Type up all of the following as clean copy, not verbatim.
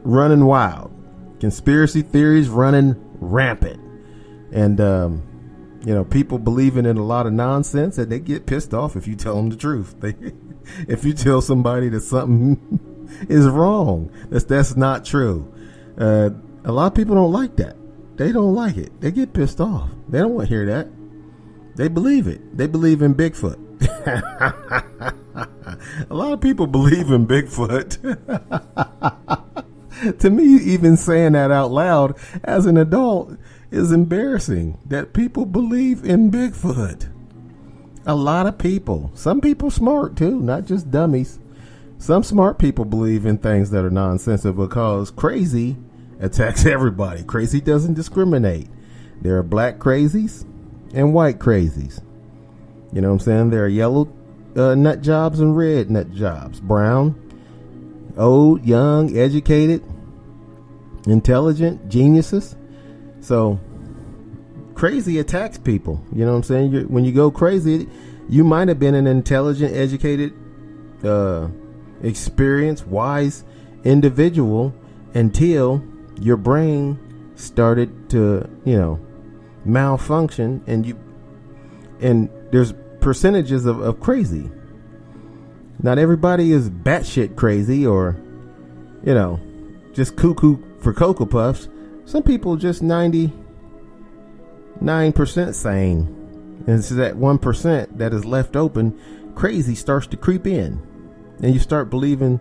running wild. Conspiracy theories running rampant. And, people believing in a lot of nonsense, and they get pissed off if you tell them the truth. If you tell somebody that something is wrong, that's not true. A lot of people don't like that. They don't like it. They get pissed off. They don't want to hear that. They believe it. They believe in Bigfoot. A lot of people believe in Bigfoot. To me, even saying that out loud as an adult is embarrassing, that people believe in Bigfoot. A lot of people. Some people smart too, not just dummies. Some smart people believe in things that are nonsensical because crazy attacks everybody. Crazy doesn't discriminate. There are black crazies and white crazies. You know what I'm saying? There are yellow nut jobs and red nut jobs. Brown, old, young, educated, intelligent, geniuses. So crazy attacks people. You know what I'm saying? When you go crazy, you might have been an intelligent, educated, experienced, wise individual until your brain started to, malfunction, and there's percentages of crazy. Not everybody is batshit crazy or, just cuckoo for Cocoa Puffs. Some people just 99% sane. And it's that 1% that is left open, crazy starts to creep in. And you start believing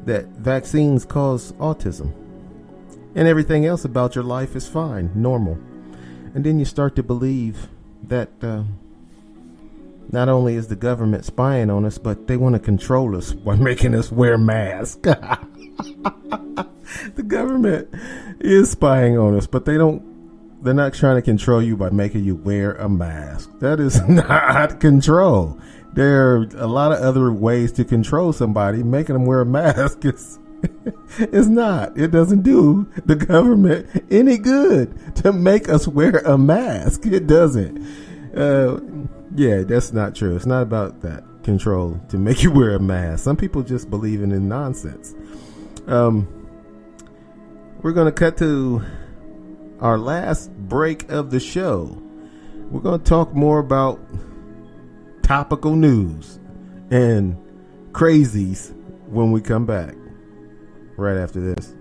that vaccines cause autism. And everything else about your life is fine, normal. And then you start to believe that not only is the government spying on us, but they want to control us by making us wear masks. The government is spying on us, but they're not trying to control you by making you wear a mask. That is not control. There are a lot of other ways to control somebody. Making them wear a mask it's not. It doesn't do the government any good to make us wear a mask. It doesn't. That's not true. It's not about that control to make you wear a mask. Some people just believe in nonsense. We're going to cut to our last break of the show. We're going to talk more about topical news and crazies when we come back. Right after this.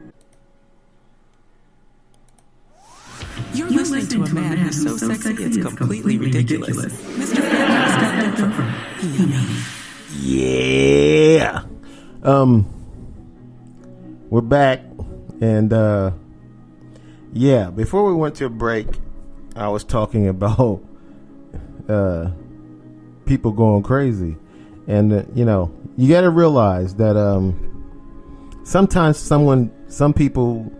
You're listening to a man who's so sexy it's completely ridiculous. Mr. Anthony Scott Duffer. Yeah. We're back. And before we went to a break, I was talking about people going crazy. And you got to realize that sometimes some people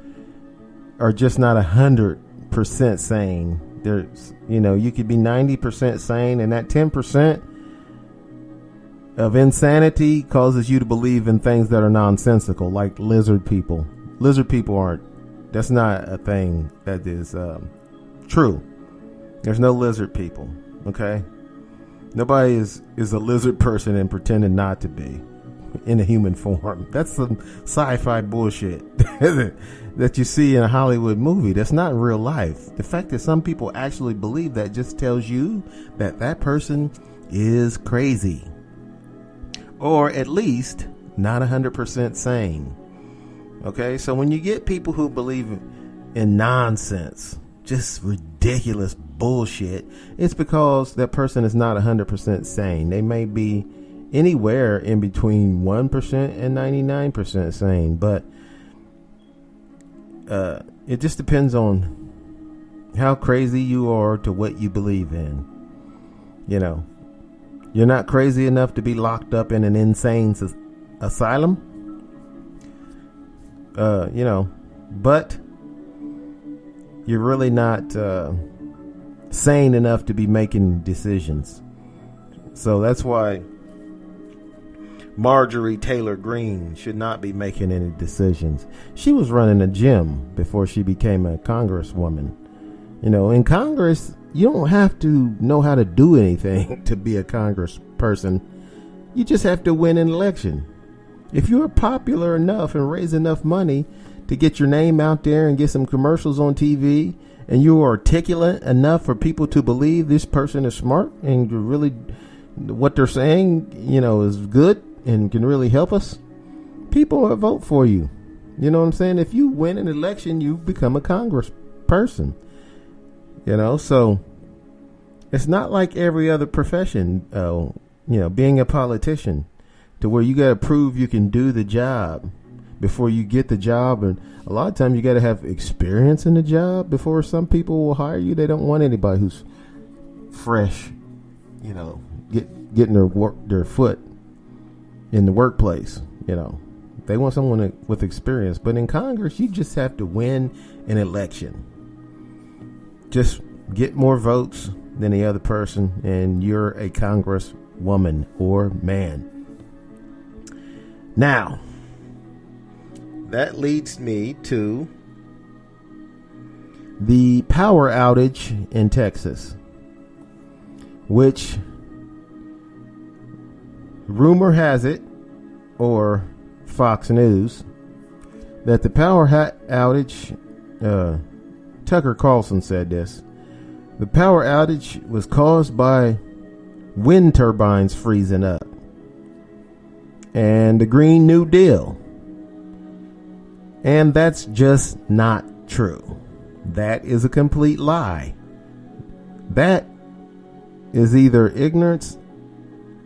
are just not 100% sane. There's, you could be 90% sane, and that 10% of insanity causes you to believe in things that are nonsensical, like lizard people. Lizard people that's not a thing that is true. There's no lizard people, okay? Nobody is a lizard person and pretending not to be in a human form. That's some sci-fi bullshit that you see in a Hollywood movie. That's not real life. The fact that some people actually believe that just tells you that person is crazy, or at least not 100% sane. Okay, so when you get people who believe in nonsense, just ridiculous bullshit, it's because that person is not 100% sane. They may be anywhere in between 1% and 99% sane, but it just depends on how crazy you are to what you believe in. You're not crazy enough to be locked up in an insane asylum, but you're really not sane enough to be making decisions. So that's why Marjorie Taylor Greene should not be making any decisions. She was running a gym before she became a congresswoman. In Congress, you don't have to know how to do anything to be a congressperson. You just have to win an election. If you're popular enough and raise enough money to get your name out there and get some commercials on TV, and you are articulate enough for people to believe this person is smart and really what they're saying, is good and can really help us, people will vote for you. You know what I'm saying? If you win an election, you become a congressperson. So it's not like every other profession, being a politician, to where you got to prove you can do the job before you get the job. And a lot of times you got to have experience in the job before some people will hire you. They don't want anybody who's fresh, getting their foot in the workplace. They want someone with experience. But in Congress, you just have to win an election. Just get more votes than the other person, and you're a congresswoman or man. Now, that leads me to the power outage in Texas, which rumor has it, or Fox News, that the power outage, Tucker Carlson said this, the power outage was caused by wind turbines freezing up and the Green New Deal. And that's just not true. That is a complete lie. That is either ignorance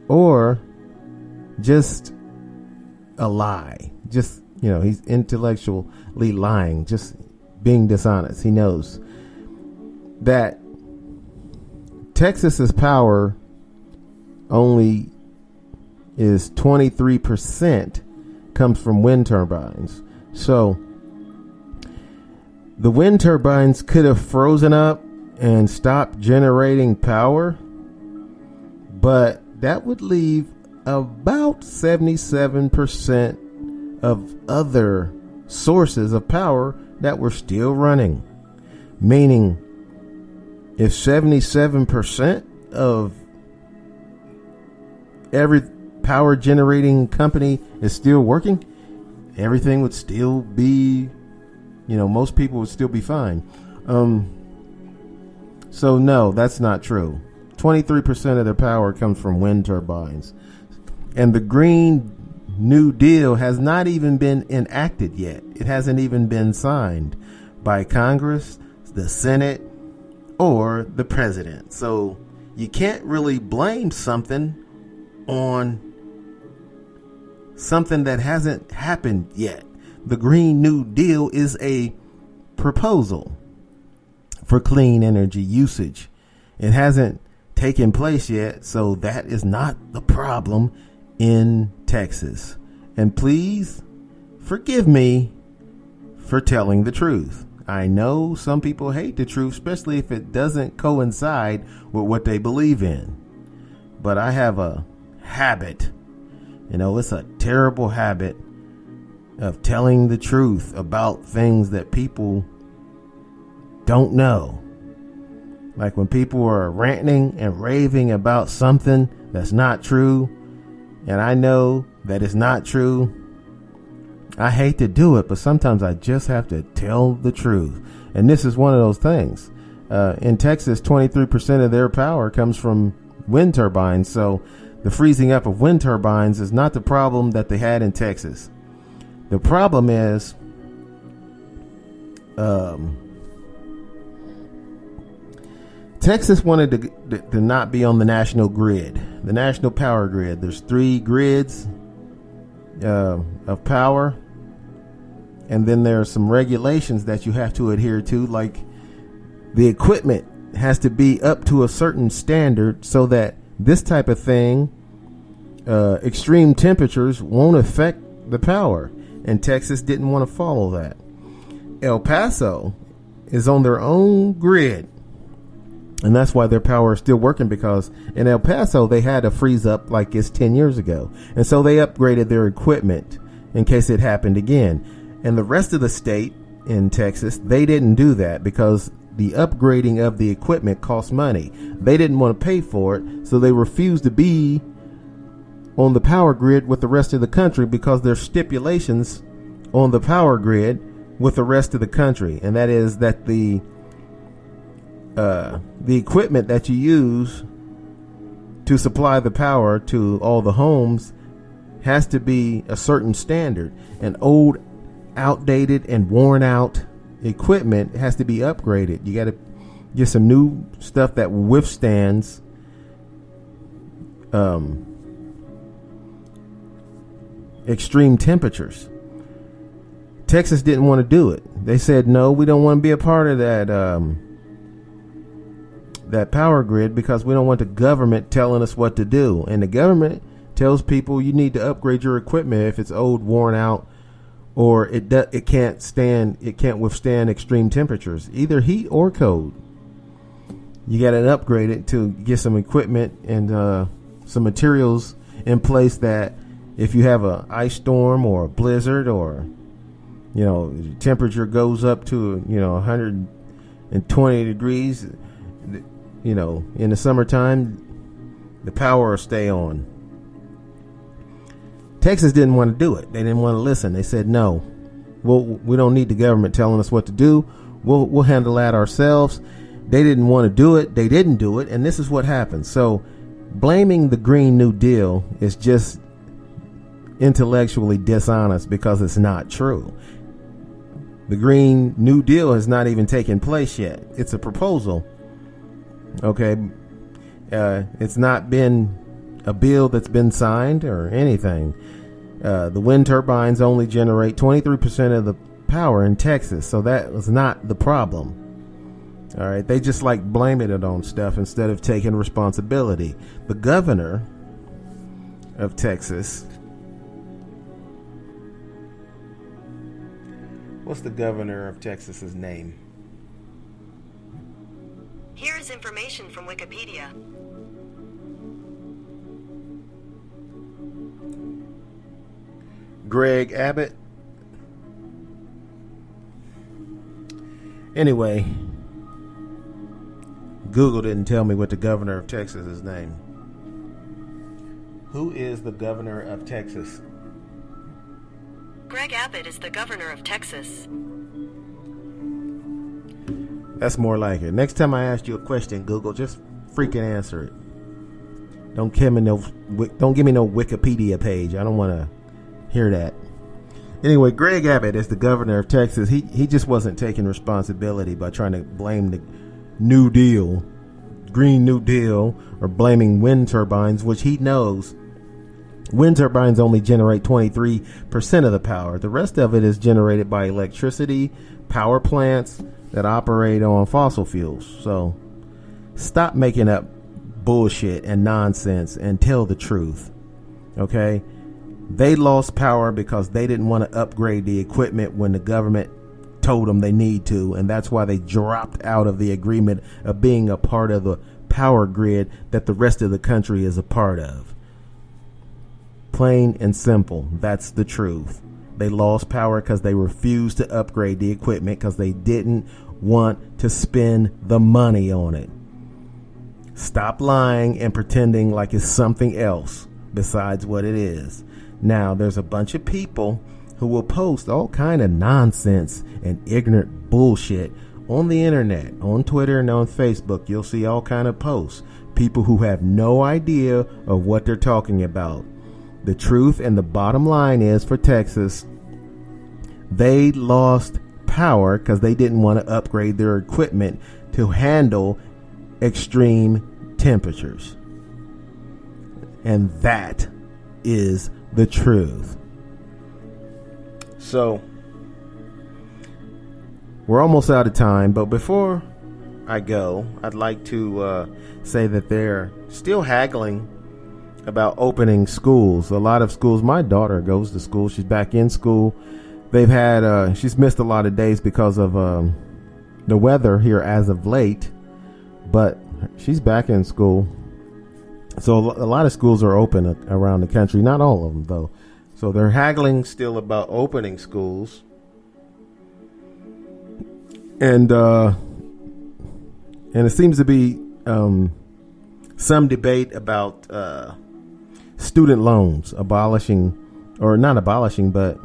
or just a lie. Just, he's intellectually lying, just being dishonest. He knows that Texas's power only is 23% comes from wind turbines. So the wind turbines could have frozen up and stopped generating power, but that would leave about 77% of other sources of power that were still running. Meaning, if 77% of every power generating company is still working, everything would still be, most people would still be fine. So no, that's not true. 23% of their power comes from wind turbines. And the Green New Deal has not even been enacted yet. It hasn't even been signed by Congress, the Senate, or the president. So you can't really blame something on something that hasn't happened yet. The Green New Deal is a proposal for clean energy usage. It hasn't taken place yet, so that is not the problem in Texas. And please forgive me for telling the truth. I know some people hate the truth, especially if it doesn't coincide with what they believe in. But I have a habit, it's a terrible habit of telling the truth about things that people don't know. Like when people are ranting and raving about something that's not true, and I know that it's not true, I hate to do it, but sometimes I just have to tell the truth. And this is one of those things. In Texas, 23% of their power comes from wind turbines. So the freezing up of wind turbines is not the problem that they had in Texas. The problem is Texas wanted to not be on the national grid, the national power grid. There's 3 grids of power. And then there are some regulations that you have to adhere to, like the equipment has to be up to a certain standard so that this type of thing, extreme temperatures, won't affect the power. And Texas didn't want to follow that. El Paso is on their own grid. And that's why their power is still working, because in El Paso, they had a freeze up like it's 10 years ago. And so they upgraded their equipment in case it happened again. And the rest of the state in Texas, they didn't do that because the upgrading of the equipment cost money. They didn't want to pay for it, so they refused to be on the power grid with the rest of the country because there's stipulations on the power grid with the rest of the country, and that is that the equipment that you use to supply the power to all the homes has to be a certain standard. And old, outdated, and worn out equipment has to be upgraded. You got to get some new stuff that withstands extreme temperatures. Texas didn't want to do it. They said, no, we don't want to be a part of that power grid because we don't want the government telling us what to do. And the government tells people you need to upgrade your equipment if it's old, worn out, or it can't withstand extreme temperatures, either heat or cold. You got to upgrade it to get some equipment and some materials in place that if you have a ice storm or a blizzard, or temperature goes up to 120 degrees, in the summertime, the power will stay on. Texas didn't want to do it. They didn't want to listen. They said, no, we don't need the government telling us what to do. We'll handle that ourselves. They didn't want to do it. They didn't do it. And this is what happened. So blaming the Green New Deal is just intellectually dishonest because it's not true. The Green New Deal has not even taken place yet. It's a proposal. Okay. It's not been a bill that's been signed or anything. The wind turbines only generate 23% of the power in Texas. So that was not the problem. All right. They just like blaming it on stuff instead of taking responsibility. The governor of Texas. What's the governor of Texas's name? Here is information from Wikipedia. Greg Abbott. Anyway, Google didn't tell me what the governor of Texas is named. Who is the governor of Texas? Greg Abbott is the governor of Texas. That's more like it. Next time I ask you a question, Google, just freaking answer it. Don't give me no Wikipedia page. I don't want to hear that. Anyway, Greg Abbott is the governor of Texas. He just wasn't taking responsibility by trying to blame the New Deal, Green New Deal, or blaming wind turbines, which he knows wind turbines only generate 23% of the power. The rest of it is generated by electricity, power plants that operate on fossil fuels. So stop making up bullshit and nonsense and tell the truth. Okay? They lost power because they didn't want to upgrade the equipment when the government told them they need to, and that's why they dropped out of the agreement of being a part of the power grid that the rest of the country is a part of. Plain and simple. That's the truth. They lost power because they refused to upgrade the equipment because they didn't want to spend the money on it. Stop lying and pretending like it's something else besides what it is. Now, there's a bunch of people who will post all kind of nonsense and ignorant bullshit on the internet, on Twitter and on Facebook. You'll see all kind of posts. People who have no idea of what they're talking about. The truth and the bottom line is, for Texas, they lost power because they didn't want to upgrade their equipment to handle extreme temperatures. And that is the truth. So, we're almost out of time, but before I go, I'd like to say that they're still haggling about opening schools. A lot of schools, my daughter goes to school, she's back in school. They've had, she's missed a lot of days because of the weather here as of late, but she's back in school. So a lot of schools are open around the country, not all of them though. So they're haggling still about opening schools. And it seems to be some debate about student loans, abolishing, or not abolishing, but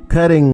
cutting